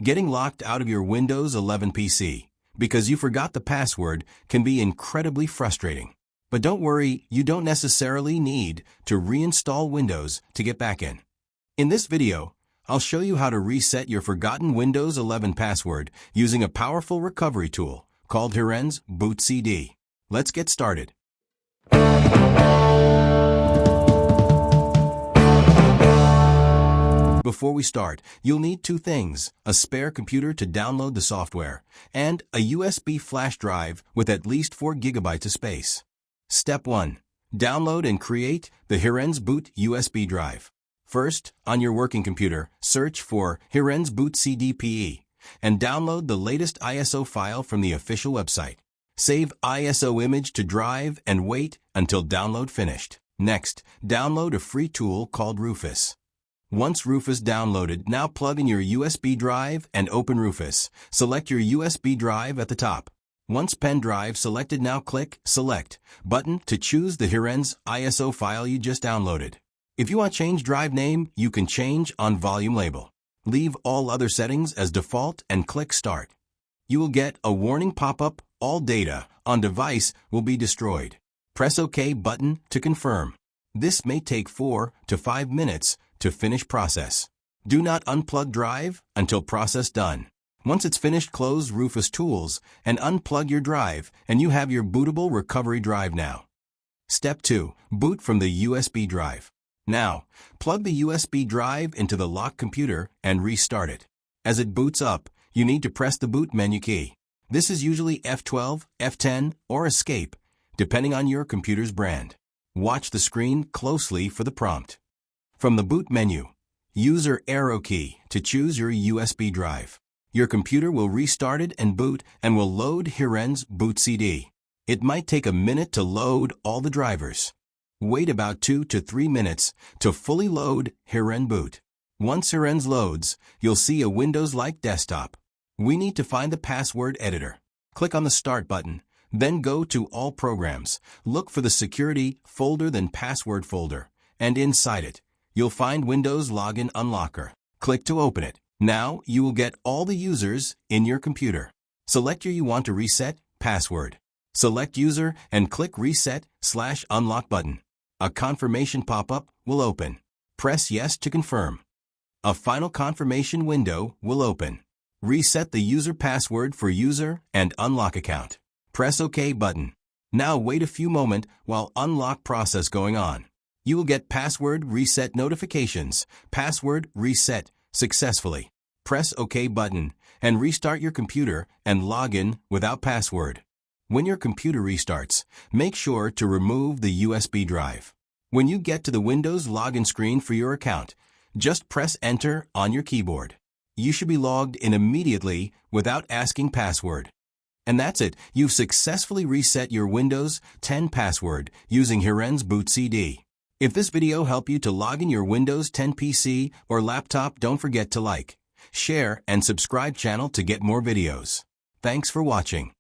Getting locked out of your Windows 11 PC because you forgot the password can be incredibly frustrating. But don't worry, you don't necessarily need to reinstall Windows to get back in. In this video, I'll show you how to reset your forgotten Windows 11 password using a powerful recovery tool called Hirenboot CD. Let's get started. Before we start, you'll need two things: a spare computer to download the software, and a USB flash drive with at least 4 GB of space. Step 1. Download and create the Hirenboot USB drive. First, on your working computer, search for Hirenboot CD and download the latest ISO file from the official website. Save ISO image to drive and wait until download finished. Next, download a free tool called Rufus. Once Rufus downloaded, now plug in your USB drive and open Rufus. Select your USB drive at the top. Once pen drive selected, now click Select button to choose the Hiren's ISO file you just downloaded. If you want to change drive name, you can change on volume label. Leave all other settings as default and click Start. You will get a warning pop-up: all data on device will be destroyed. Press OK button to confirm. This may take 4 to 5 minutes to finish process. Do not unplug drive until process done. Once it's finished, close Rufus Tools and unplug your drive, and you have your bootable recovery drive now. Step 2. Boot from the USB drive. Now, plug the USB drive into the locked computer and restart it. As it boots up, you need to press the boot menu key. This is usually F12, F10, or Escape, depending on your computer's brand. Watch the screen closely for the prompt. From the boot menu, use your arrow key to choose your USB drive. Your computer will restart it and boot and will load Hirenboot CD. It might take a minute to load all the drivers. Wait about 2 to 3 minutes to fully load Hirenboot. Once Hiren's loads, you'll see a Windows-like desktop. We need to find the password editor. Click on the Start button, then go to All Programs. Look for the Security folder, then Password folder, and inside it, you'll find Windows Login Unlocker. Click to open it. Now you will get all the users in your computer. Select your you want to reset password. Select user and click Reset/Unlock button. A confirmation pop-up will open. Press Yes to confirm. A final confirmation window will open. Reset the user password for user and unlock account. Press OK button. Now wait a few moments while unlock process going on. You will get password reset notifications. Password reset successfully. Press OK button and restart your computer and log in without password. When your computer restarts, make sure to remove the USB drive. When you get to the Windows login screen for your account, just press Enter on your keyboard. You should be logged in immediately without asking password. And that's it. You've successfully reset your Windows 10 password using Hirenboot CD. If this video helped you to log in your Windows 10 PC or laptop, don't forget to like, share, and subscribe channel to get more videos. Thanks for watching.